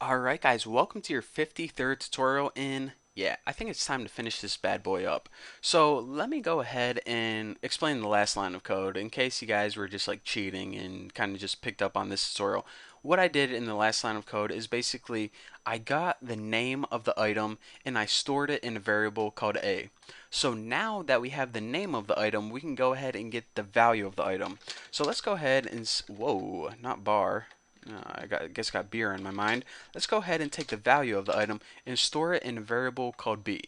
Alright guys, welcome to your 53rd tutorial I think it's time to finish this bad boy up. So let me go ahead and explain the last line of code in case you guys were just like cheating and kind of just picked up on this tutorial. What I did in the last line of code is basically I got the name of the item and I stored it in a variable called A. So now that we have the name of the item, we can go ahead and get the value of the item. So let's go ahead and, whoa, not bar. I guess got beer in my mind. Let's go ahead and take the value of the item and store it in a variable called b.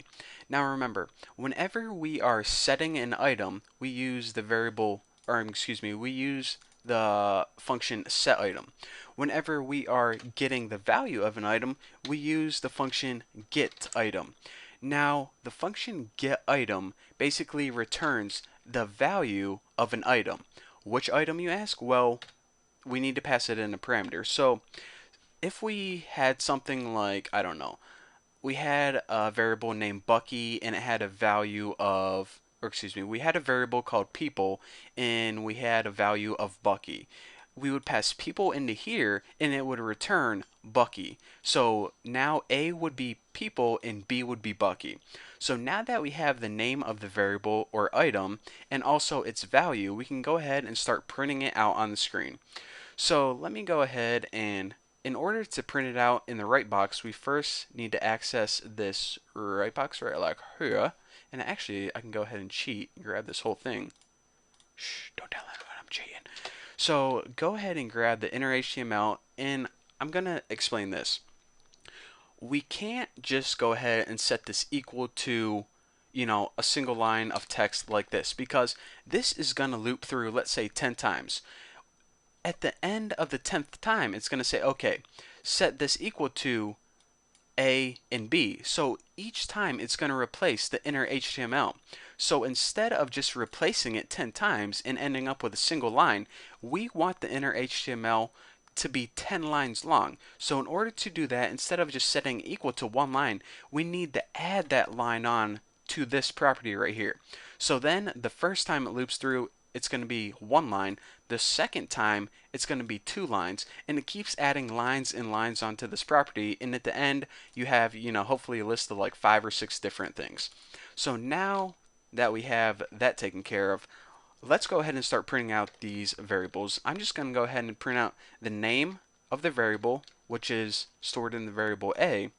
Now remember, whenever we are setting an item, we use the variable, or excuse me, we use the function setItem. Whenever we are getting the value of an item, we use the function getItem. Now, the function getItem basically returns the value of an item. Which item, you ask? Well, we need to pass it in a parameter. So if we had something like, I don't know, we had a variable named Bucky and it had a value of, or excuse me, we had a variable called people and we had a value of Bucky. We would pass people into here and it would return Bucky. So now A would be people and B would be Bucky. So now that we have the name of the variable or item and also its value, we can go ahead and start printing it out on the screen. So let me go ahead and in order to print it out in the right box, we first need to access this right box right like here. And actually, I can go ahead and cheat and grab this whole thing. Shh, don't tell anyone I'm cheating. So go ahead and grab the inner HTML, and I'm going to explain this. We can't just go ahead and set this equal to a single line of text like this because this is going to loop through, let's say, 10 times. At the end of the 10th time, it's going to say, okay, set this equal to A and B. So each time it's going to replace the inner HTML. So instead of just replacing it 10 times and ending up with a single line, we want the inner HTML to be 10 lines long. So in order to do that, instead of just setting equal to one line, we need to add that line on to this property right here. So then the first time it loops through, it's going to be one line. The second time, it's going to be two lines, and it keeps adding lines and lines onto this property. And at the end, you have, hopefully a list of like 5 or 6 different things. So now that we have that taken care of, let's go ahead and start printing out these variables. I'm just going to go ahead and print out the name of the variable, which is stored in the variable A,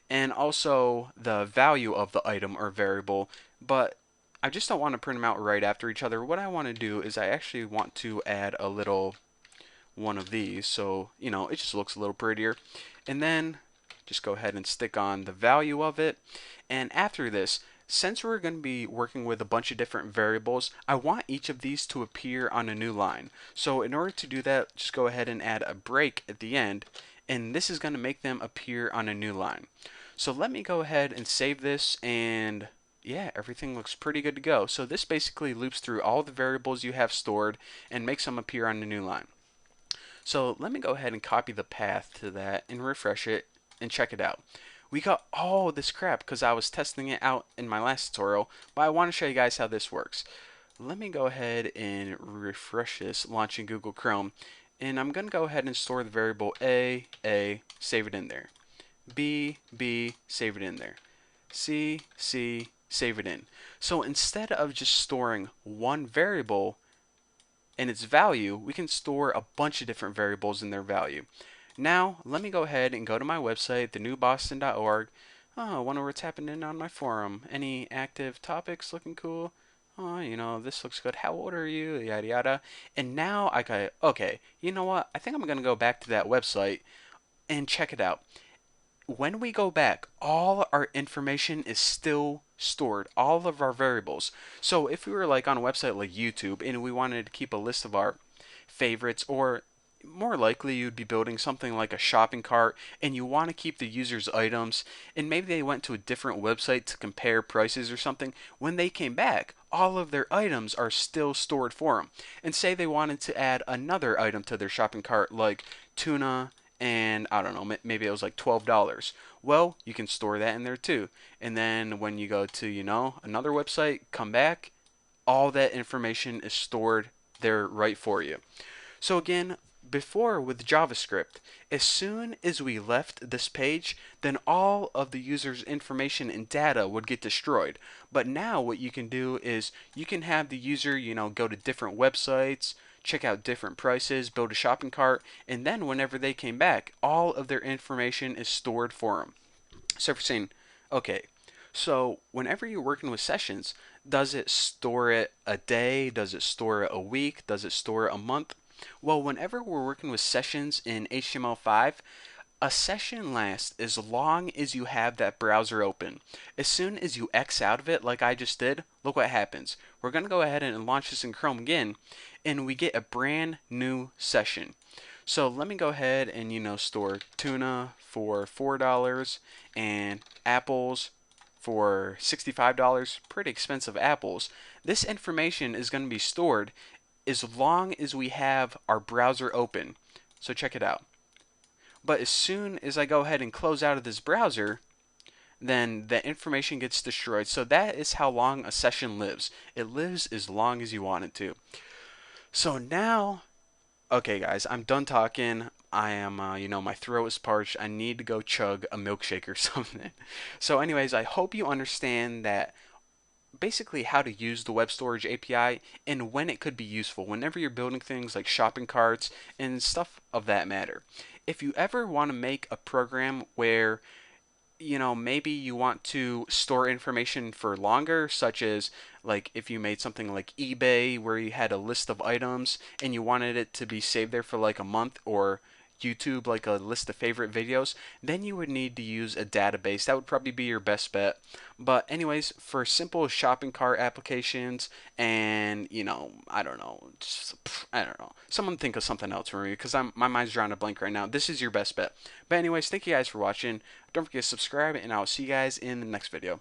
and also the value of the item or variable, but I just don't want to print them out right after each other. What I want to do is I actually want to add a little one of these so it just looks a little prettier, and then just go ahead and stick on the value of it. And after this, since we're going to be working with a bunch of different variables, I want each of these to appear on a new line. So in order to do that, just go ahead and add a break at the end, and this is going to make them appear on a new line. So let me go ahead and save this, and yeah, everything looks pretty good to go. So this basically loops through all the variables you have stored and makes them appear on a new line. So let me go ahead and copy the path to that and refresh it and check it out. We got all this crap because I was testing it out in my last tutorial, but I want to show you guys how this works. Let me go ahead and refresh this, launching Google Chrome, and I'm going to go ahead and store the variable A, save it in there. B, save it in there. C, save it in. So instead of just storing one variable and its value, we can store a bunch of different variables in their value. Now, let me go ahead and go to my website, thenewboston.org. Oh, I wonder what's happening on my forum. Any active topics looking cool? Oh, this looks good. How old are you? Yada yada. And now I go, okay, you know what? I think I'm going to go back to that website and check it out. When we go back, all our information is still stored, all of our variables. So if we were like on a website like YouTube and we wanted to keep a list of our favorites, or more likely you'd be building something like a shopping cart and you want to keep the user's items, and maybe they went to a different website to compare prices or something, when they came back, all of their items are still stored for them. And say they wanted to add another item to their shopping cart like tuna, and I don't know, maybe it was like $12. Well, you can store that in there too. And then when you go to, another website, come back, all that information is stored there right for you. So again, before with JavaScript, as soon as we left this page, then all of the user's information and data would get destroyed. But now what you can do is you can have the user, go to different websites, check out different prices, build a shopping cart, and then whenever they came back, all of their information is stored for them. So if you're saying, okay, so whenever you're working with sessions, does it store it a day? Does it store it a week? Does it store it a month? Well, whenever we're working with sessions in HTML5, a session lasts as long as you have that browser open. As soon as you X out of it, like I just did, look what happens. We're going to go ahead and launch this in Chrome again, and we get a brand new session. So let me go ahead and store tuna for $4 and apples for $65. Pretty expensive apples. This information is going to be stored as long as we have our browser open. So check it out. But as soon as I go ahead and close out of this browser, then the information gets destroyed. So that is how long a session lives. It lives as long as you want it to. So now, okay guys, I'm done talking. I am, my throat is parched. I need to go chug a milkshake or something. So anyways, I hope you understand that basically how to use the web storage API and when it could be useful whenever you're building things like shopping carts and stuff of that matter. If you ever want to make a program where maybe you want to store information for longer, such as like if you made something like eBay where you had a list of items and you wanted it to be saved there for like a month, or YouTube like a list of favorite videos, then you would need to use a database. That would probably be your best bet. But anyways, for simple shopping cart applications and, I don't know, I don't know. Someone think of something else for me because my mind's drawing a blank right now. This is your best bet. But anyways, thank you guys for watching. Don't forget to subscribe and I'll see you guys in the next video.